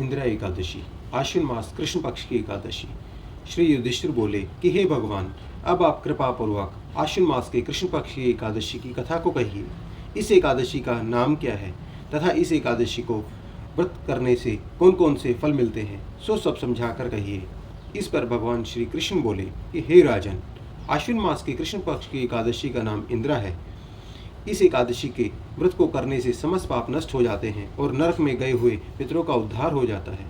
इंदिरा एकादशी, आश्विन मास कृष्ण पक्ष की एकादशी। श्री युधिष्ठिर बोले कि हे भगवान, अब आप कृपा पूर्वक आश्विन मास के कृष्ण पक्ष की एकादशी की कथा को कहिए। इस एकादशी का नाम क्या है तथा इस एकादशी को व्रत करने से कौन कौन से फल मिलते हैं, सो सब समझाकर कहिए। इस पर भगवान श्री कृष्ण बोले कि हे राजन, आश्विन मास के कृष्ण पक्ष की एकादशी का नाम इंदिरा है। इस एकादशी के व्रत को करने से समस्त पाप नष्ट हो जाते हैं और नरक में गए हुए पितरों का उद्धार हो जाता है।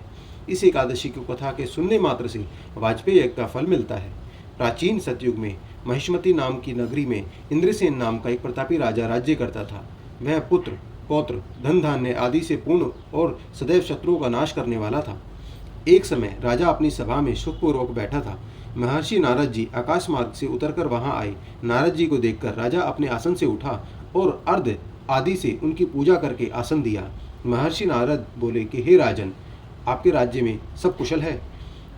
इस एकादशी की कथा के सुनने मात्र से वाजपेयी यज्ञ का फल मिलता है। प्राचीन सतयुग में महिष्मती नाम की नगरी में इंद्रसेन नाम का एक प्रतापी राजा राज्य करता था। वह पुत्र, पौत्र, धन धान्य आदि से पूर्ण और सदैव शत्रुओं का नाश करने वाला था। एक समय राजा अपनी सभा में सुखपूर्वक बैठा था। महर्षि नारद जी आकाश मार्ग से उतरकर वहां आए। नारद जी को देखकर राजा अपने आसन से उठा और अर्घ आदि से उनकी पूजा करके आसन दिया। महर्षि नारद बोले कि हे राजन, आपके राज्य में सब कुशल है।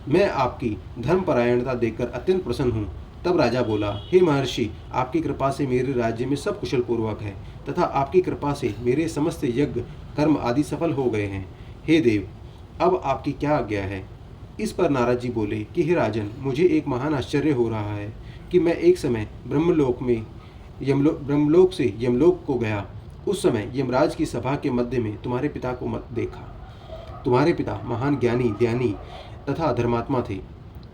मैं आपकी धर्मपरायणता देखकर अत्यंत प्रसन्न हूँ। तब राजा बोला, हे महर्षि, आपकी कृपा से मेरे राज्य में सब कुशल पूर्वक है तथा आपकी कृपा से मेरे समस्त यज्ञ कर्म आदि सफल हो गए हैं। हे देव, अब आपकी क्या आज्ञा है। इस पर नारद जी बोले कि हे राजन, मुझे एक महान आश्चर्य हो रहा है कि मैं एक समय ब्रह्मलोक से यमलोक को गया। उस समय यमराज की सभा के मध्य में तुम्हारे पिता को मत देखा। तुम्हारे पिता महान ज्ञानी, ध्यानी तथा धर्मात्मा थे।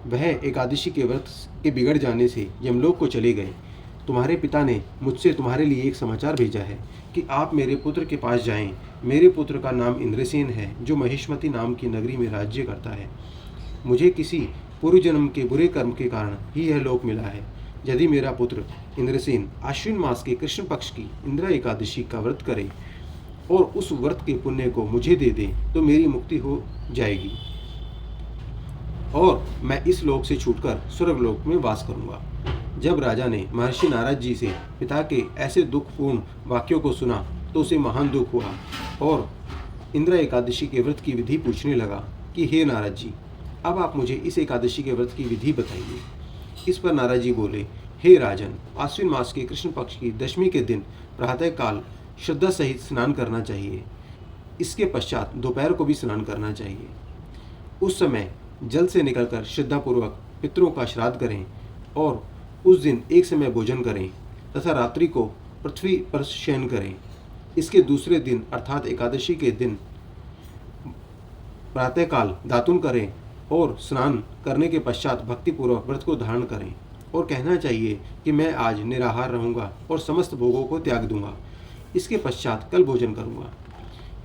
वह एकादशी के व्रत के बिगड़ जाने से यमलोक को चले गए। तुम्हारे पिता ने मुझसे तुम्हारे लिए एक समाचार भेजा है कि आप मेरे पुत्र के पास जाएं। मेरे पुत्र का नाम इंद्रसेन है, जो महिष्मती नाम की नगरी में राज्य करता है। मुझे किसी पूर्व जन्म के बुरे कर्म के कारण ही यह लोक मिला है। यदि मेरा पुत्र इंद्रसेन आश्विन मास के कृष्ण पक्ष की इंदिरा एकादशी का व्रत करे और उस व्रत के पुण्य को मुझे दे दे तो मेरी मुक्ति हो जाएगी और मैं इस लोक से छूटकर स्वर्गलोक में वास करूंगा। जब राजा ने महर्षि नारद जी से पिता के ऐसे दुखपूर्ण वाक्यों को सुना तो उसे महान दुख हुआ और इंदिरा एकादशी के व्रत की विधि पूछने लगा कि हे नारद जी, अब आप मुझे इस एकादशी के व्रत की विधि बताइए। इस पर नारद जी बोले, हे राजन, आश्विन मास के कृष्ण पक्ष की दशमी के दिन प्रातः काल श्रद्धा सहित स्नान करना चाहिए। इसके पश्चात दोपहर को भी स्नान करना चाहिए। उस समय जल से निकलकर श्रद्धापूर्वक पितरों का श्राद्ध करें और उस दिन एक समय भोजन करें तथा रात्रि को पृथ्वी पर शयन करें। इसके दूसरे दिन अर्थात एकादशी के दिन प्रातःकाल दातुन करें और स्नान करने के पश्चात भक्तिपूर्वक व्रत को धारण करें और कहना चाहिए कि मैं आज निराहार रहूँगा और समस्त भोगों को त्याग दूंगा। इसके पश्चात कल भोजन करूँगा।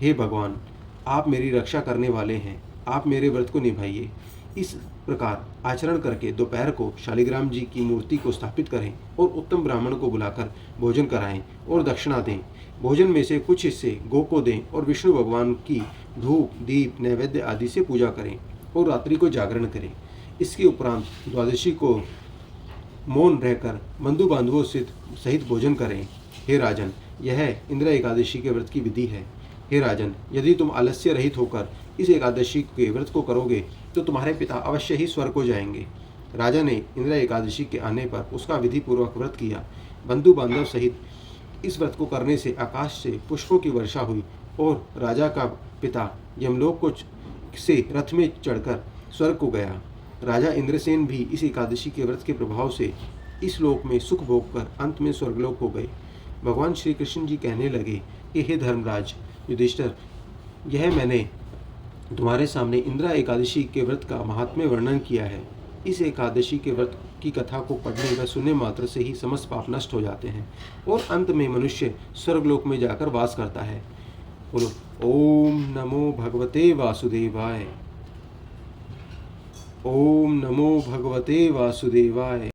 हे भगवान, आप मेरी रक्षा करने वाले हैं, आप मेरे व्रत को निभाइए। इस प्रकार आचरण करके दोपहर को शालिग्राम जी की मूर्ति को स्थापित करें और उत्तम ब्राह्मण को बुलाकर भोजन कराएं और दक्षिणा दें। भोजन में से कुछ हिस्से गौ को दें और विष्णु भगवान की धूप, दीप, नैवेद्य आदि से पूजा करें और रात्रि को जागरण करें। इसके उपरांत द्वादशी को मौन रहकर बंधु बांधवों सहित भोजन करें। हे राजन, यह इंदिरा एकादशी के व्रत की विधि है। हे राजन, यदि तुम आलस्य रहित होकर इस एकादशी के व्रत को करोगे तो तुम्हारे पिता अवश्य ही स्वर्ग को जाएंगे। राजा ने इंदिरा एकादशी के आने पर उसका विधि पूर्वक व्रत किया। बंधु बांधव सहित इस व्रत को करने से आकाश से पुष्पों की वर्षा हुई और राजा का पिता यमलोक को से रथ में चढ़कर स्वर्ग को गया। राजा इंद्रसेन भी इस एकादशी के व्रत के प्रभाव से इस लोक में सुख भोग कर अंत में स्वर्गलोक हो गए। भगवान श्री कृष्ण जी कहने लगे कि हे धर्मराज युधिष्ठिर, यह मैंने तुम्हारे सामने इंदिरा एकादशी के व्रत का महात्म्य वर्णन किया है। इस एकादशी के व्रत की कथा को पढ़ने व सुनने मात्र से ही समस्त पाप नष्ट हो जाते हैं और अंत में मनुष्य स्वर्गलोक में जाकर वास करता है। बोलो ओम नमो भगवते वासुदेवाय। ओम नमो भगवते वासुदेवाय।